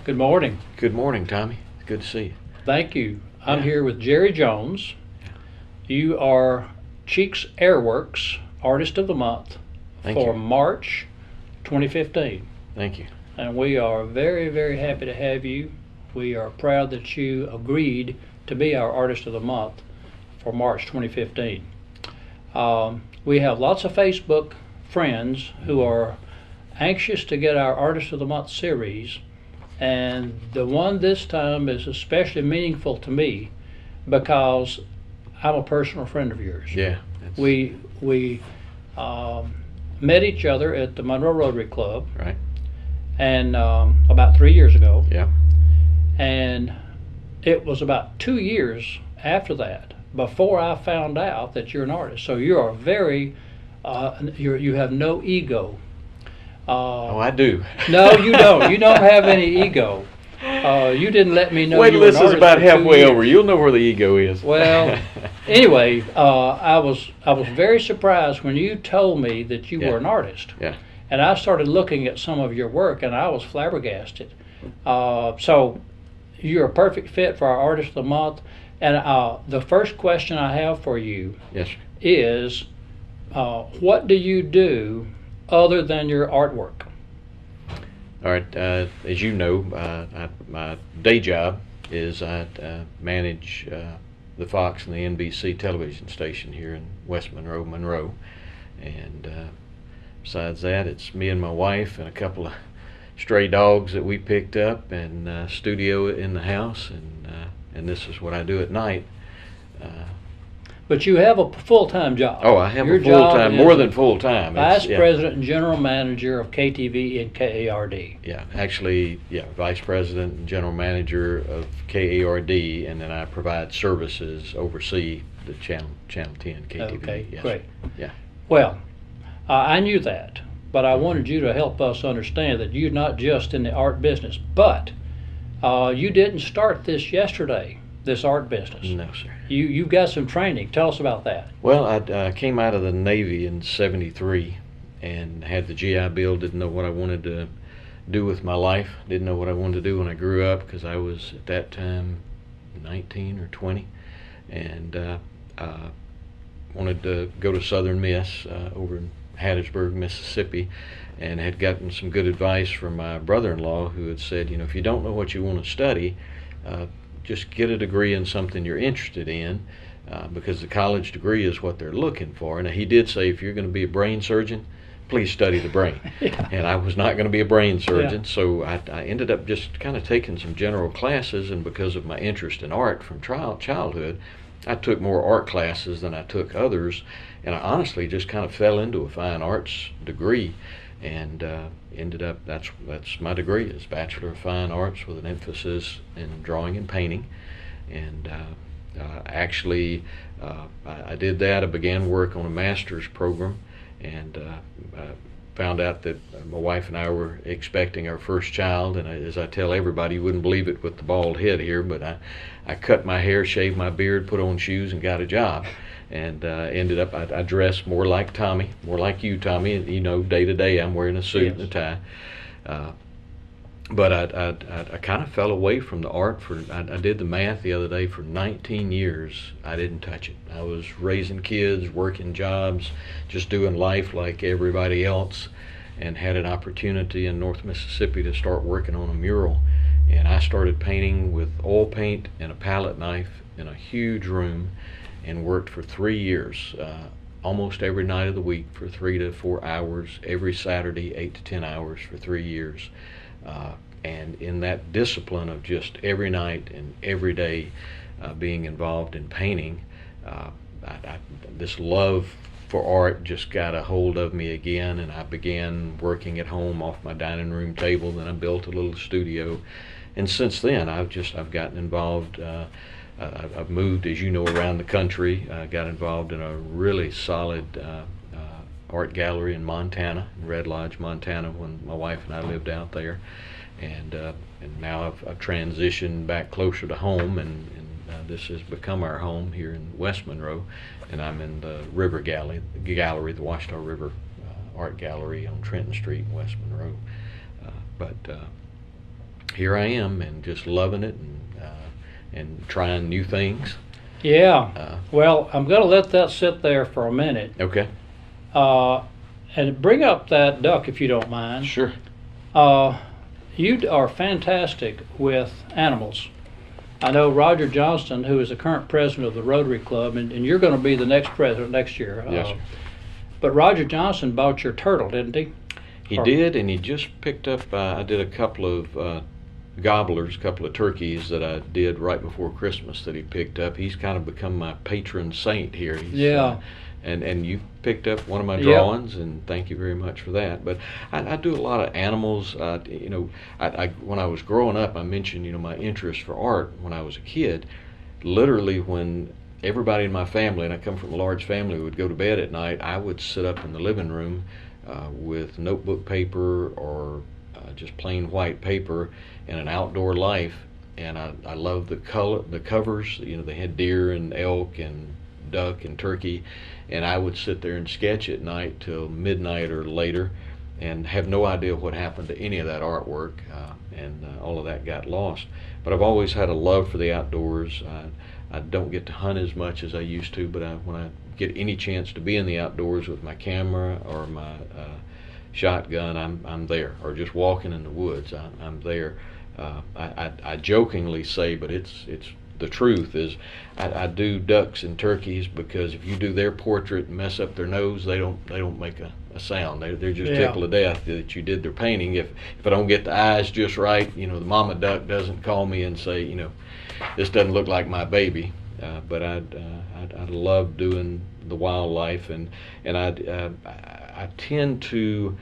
Good morning. Good morning, Tommy. Good to see you. Thank you. I'm Yeah. here with Jerry Jones. You are Cheeks AirWorx Artist of the Month Thank for you. March 2015. Thank you. And we are very, very happy to have you. We are proud that you agreed to be our Artist of the Month for March 2015. We have lots of Facebook friends who are anxious to get our Artist of the Month series, and the one this time is especially meaningful to me because I'm a personal friend of yours. Yeah. We met each other at the Monroe Rotary Club, Right. and about 3 years ago, Yeah. and it was about 2 years after that before I found out that you're an artist. So you are very, you have no ego. Oh, I do. No, you don't. You don't have any ego. You didn't let me know. Wait you till were this an is artist about for 2 halfway years. over. You'll know where the ego is. Well, anyway, I was very surprised when you told me that you Yeah. were an artist. Yeah. And I started looking at some of your work, and I was flabbergasted. So you're a perfect fit for our Artist of the Month. And the first question I have for you Yes, sir. is, what do you do other than your artwork? All right. As you know, my day job is I manage the Fox and the NBC television station here in West Monroe. And besides that, it's me and my wife and a couple of stray dogs that we picked up, and studio in the house, and this is what I do at night. But you have a full-time job. Oh, I have Your a full-time, job more is than full-time. Vice Yeah. President and General Manager of KTV and KARD. Yeah, actually, yeah, Vice President and General Manager of KARD, and then I provide services, oversee the channel 10 KTV. Okay, Yes. great. Yeah. Well, I knew that, but I wanted you to help us understand that you're not just in the art business, but you didn't start this yesterday, this art business. No, sir. You've got some training. Tell us about that. Well, I came out of the Navy in '73 and had the GI Bill. Didn't know what I wanted to do with my life. Didn't know what I wanted to do when I grew up, because I was at that time 19 or 20, and wanted to go to Southern Miss over in Hattiesburg, Mississippi, and had gotten some good advice from my brother-in-law, who had said, if you don't know what you want to study, just get a degree in something you're interested in, because the college degree is what they're looking for. And he did say, if you're going to be a brain surgeon, please study the brain. Yeah. And I was not going to be a brain surgeon, Yeah. so I ended up just kind of taking some general classes, and because of my interest in art from childhood, I took more art classes than I took others, and I honestly just kind of fell into a fine arts degree, and ended up, that's my degree, is Bachelor of Fine Arts with an emphasis in drawing and painting. And actually, I did that. I began work on a master's program, and found out that my wife and I were expecting our first child. And as I tell everybody, you wouldn't believe it with the bald head here, but I cut my hair, shaved my beard, put on shoes, and got a job. And ended up, I dressed more like Tommy, more like you, Tommy. Day to day I'm wearing a suit Yes. and a tie. But I kind of fell away from the art I did the math the other day. For 19 years, I didn't touch it. I was raising kids, working jobs, just doing life like everybody else, and had an opportunity in North Mississippi to start working on a mural. And I started painting with oil paint and a palette knife in a huge room, and worked for 3 years, almost every night of the week for 3 to 4 hours, every Saturday 8 to 10 hours for 3 years. And in that discipline of just every night and every day being involved in painting, this love for art just got a hold of me again, and I began working at home off my dining room table. Then I built a little studio, and since then I've gotten involved. I've moved, as you know, around the country. Got involved in a really solid art gallery in Montana, in Red Lodge, Montana, when my wife and I lived out there. And now I've transitioned back closer to home, and this has become our home here in West Monroe. And I'm in the River Gallery, the Washita River Art Gallery on Trenton Street in West Monroe. But here I am, and just loving it, and trying new things. Yeah. Well, I'm going to let that sit there for a minute. Okay. And bring up that duck if you don't mind. Sure. You are fantastic with animals. I know Roger Johnston, who is the current president of the Rotary Club, and you're going to be the next president next year. Yes, sir. But Roger Johnston bought your turtle, didn't he? He did, and he just picked up, I did a couple of gobblers, a couple of turkeys that I did right before Christmas that he picked up. He's kind of become my patron saint here. Yeah. And you picked up one of my drawings, and thank you very much for that. But I do a lot of animals. You know, when I was growing up, I mentioned, you know, my interest for art when I was a kid. Literally, when everybody in my family, and I come from a large family, would go to bed at night, I would sit up in the living room with notebook paper or just plain white paper and an outdoor life. And I love the covers. You know, they had deer and elk and duck and turkey, and I would sit there and sketch at night till midnight or later, and have no idea what happened to any of that artwork, and all of that got lost. But I've always had a love for the outdoors. I don't get to hunt as much as I used to, but when I get any chance to be in the outdoors with my camera or my shotgun, I'm there, or just walking in the woods, I'm there. I jokingly say, but it's the truth is, I do ducks and turkeys because if you do their portrait and mess up their nose, they don't make a sound. They're just tickled to death that you did their painting. If I don't get the eyes just right, you know, the mama duck doesn't call me and say, you know, this doesn't look like my baby. But I love doing the wildlife, and I tend to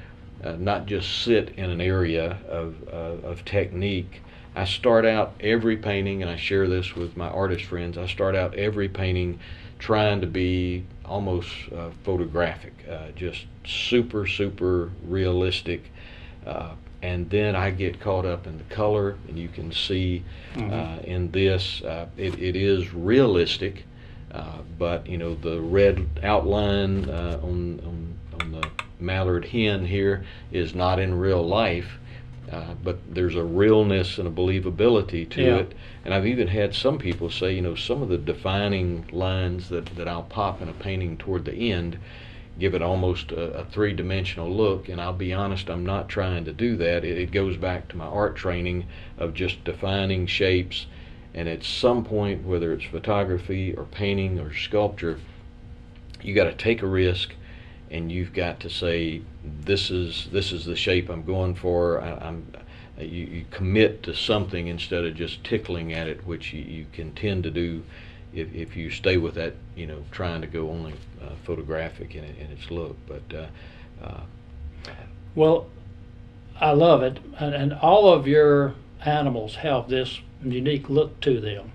not just sit in an area of technique. I start out every painting, and I share this with my artist friends, I start out every painting trying to be almost photographic, just super realistic, and then I get caught up in the color, and you can see in this, it is realistic, but you know, the red outline on the mallard hen here is not in real life. But there's a realness and a believability to it. And I've even had some people say, you know, some of the defining lines that I'll pop in a painting toward the end give it almost a three-dimensional look. And I'll be honest, I'm not trying to do that. It goes back to my art training of just defining shapes. And at some point, whether it's photography or painting or sculpture, you got to take a risk, and you've got to say, this is the shape I'm going for. You commit to something instead of just tickling at it, which you can tend to do if you stay with that, you know, trying to go only photographic in its look. But well, I love it, and all of your animals have this unique look to them.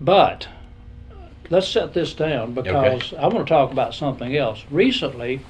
But let's set this down, because I want to talk about something else. Recently,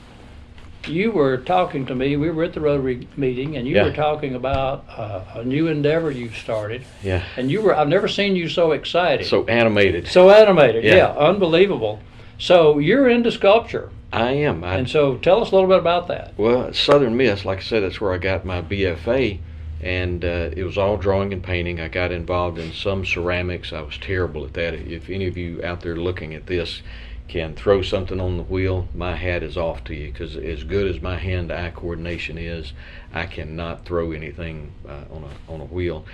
you were talking to me, we were at the Rotary meeting, and you were talking about a new endeavor you've started. Yeah. And I've never seen you so excited. So animated. Unbelievable. So you're into sculpture. I am. And so tell us a little bit about that. Well, Southern Miss, like I said, that's where I got my BFA. And it was all drawing and painting. I got involved in some ceramics. I was terrible at that. If any of you out there looking at this can throw something on the wheel, my hat is off to you, because as good as my hand-eye coordination is, I cannot throw anything on a wheel.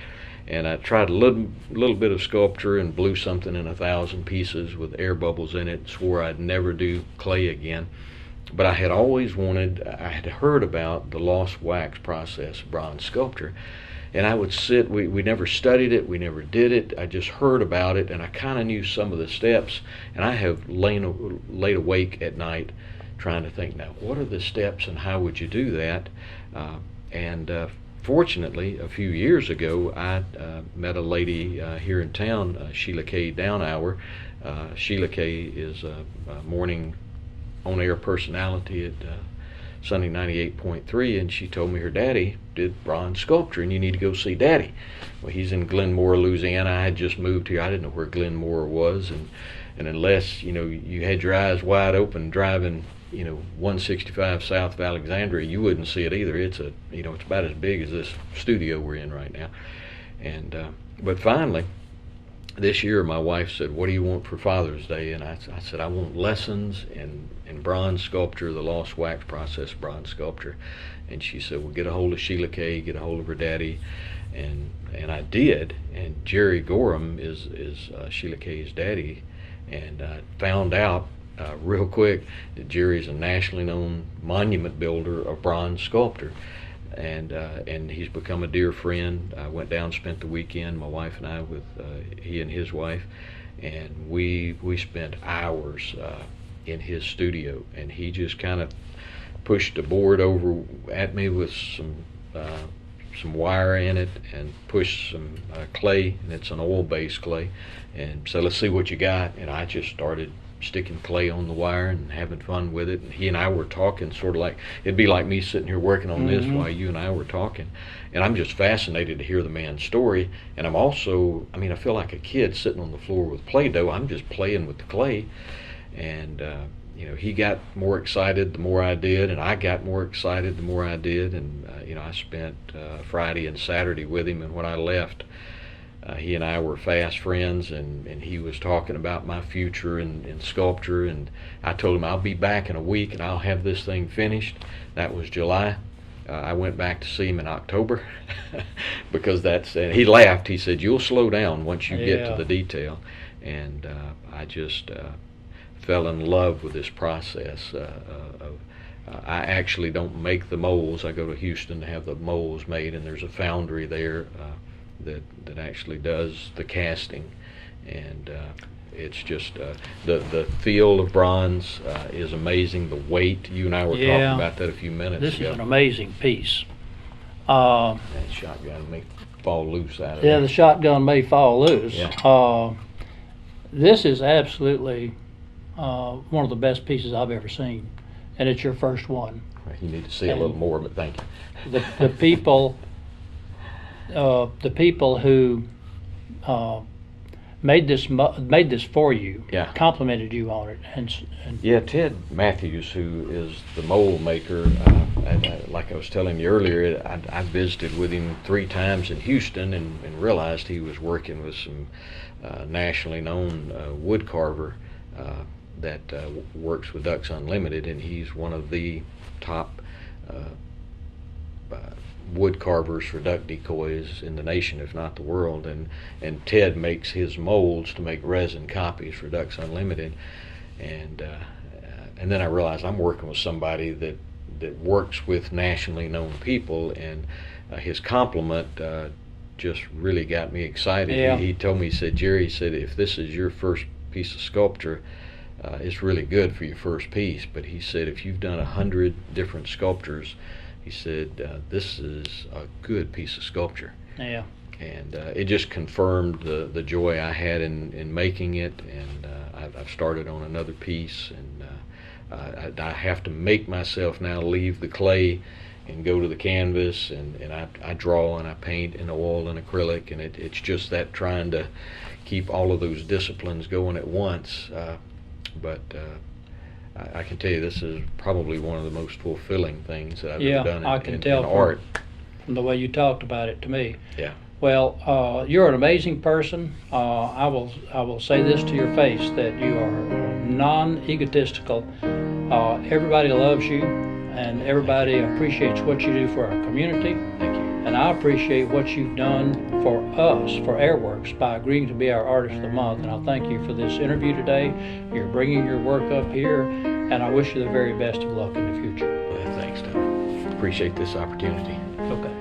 And I tried a little bit of sculpture and blew something in 1,000 pieces with air bubbles in it. Swore I'd never do clay again. But I had always I had heard about the lost wax process of bronze sculpture. And I would sit, we never studied it, we never did it, I just heard about it, and I kind of knew some of the steps. And I have laid awake at night trying to think, now, what are the steps and how would you do that? Fortunately, a few years ago, I met a lady here in town, Sheila K. Downhour. Sheila K. is a morning on-air personality at Sunny 98.3, and she told me her daddy did bronze sculpture, and you need to go see Daddy. Well, he's in Glenmore, Louisiana. I had just moved here. I didn't know where Glenmore was, and unless you had your eyes wide open driving 165 south of Alexandria, you wouldn't see it either. It's it's about as big as this studio we're in right now. And but finally, this year my wife said, "What do you want for Father's Day?" And I said, "I want lessons in bronze sculpture, the lost wax process bronze sculpture." And she said, "Well, get a hold of Sheila Kay, get a hold of her daddy." And I did. And Jerry Gorham is Sheila Kay's daddy. And I found out real quick that Jerry's a nationally known monument builder, a bronze sculptor. And he's become a dear friend. I went down, spent the weekend, my wife and I, with he and his wife, and we spent hours in his studio. And he just kind of pushed a board over at me with some wire in it, and pushed some clay, and it's an oil-based clay, and so let's see what you got. And I just started sticking clay on the wire and having fun with it, and he and I were talking, sort of like it'd be like me sitting here working on this while you and I were talking. And I'm just fascinated to hear the man's story. And I'm also, I feel like a kid sitting on the floor with Play-Doh. I'm just playing with the clay. And he got more excited the more I did, and I got more excited the more I did. And I spent Friday and Saturday with him, and when I left, he and I were fast friends, and he was talking about my future in sculpture, and I told him I'll be back in a week and I'll have this thing finished. That was July. I went back to see him in October because and he laughed. He said, "You'll slow down once you get to the detail." And I just fell in love with this process. I actually don't make the molds. I go to Houston to have the molds made, and there's a foundry there that actually does the casting. And it's just the feel of bronze is amazing. The weight, you and I were talking about that a few minutes ago. This is an amazing piece. That shotgun may fall loose out of it. Yeah, the shotgun may fall loose. Yeah. This is absolutely one of the best pieces I've ever seen, and it's your first one. Well, you need to see a little more, but thank you. The people who made this for you, complimented you on it, and yeah, Ted Matthews, who is the mold maker, like I was telling you earlier, I visited with him 3 times in Houston, and realized he was working with some nationally known wood carver that works with Ducks Unlimited, and he's one of the top wood carvers for duck decoys in the nation, if not the world. And Ted makes his molds to make resin copies for Ducks Unlimited. And then I realized I'm working with somebody that works with nationally known people, and his compliment just really got me excited. Yeah. He told me, he said, "Jerry," he said, "if this is your first piece of sculpture, it's really good for your first piece, but," he said, "if you've done 100 different sculptures," he said, "this is a good piece of sculpture." Yeah. And it just confirmed the joy I had in making it, and I've started on another piece, and I have to make myself now leave the clay and go to the canvas, and I draw and I paint in oil and acrylic, and it's just that, trying to keep all of those disciplines going at once. But I can tell you, this is probably one of the most fulfilling things that I've ever done I can tell in art. From the way you talked about it to me. Yeah. Well, you're an amazing person. I will say this to your face, that you are non-egotistical. Everybody loves you, and everybody appreciates what you do for our community. Thank you. And I appreciate what you've done for us, for AirWorx, by agreeing to be our Artist of the Month. And I thank you for this interview today. You're bringing your work up here, and I wish you the very best of luck in the future. Well, thanks, Tom. Appreciate this opportunity. Okay.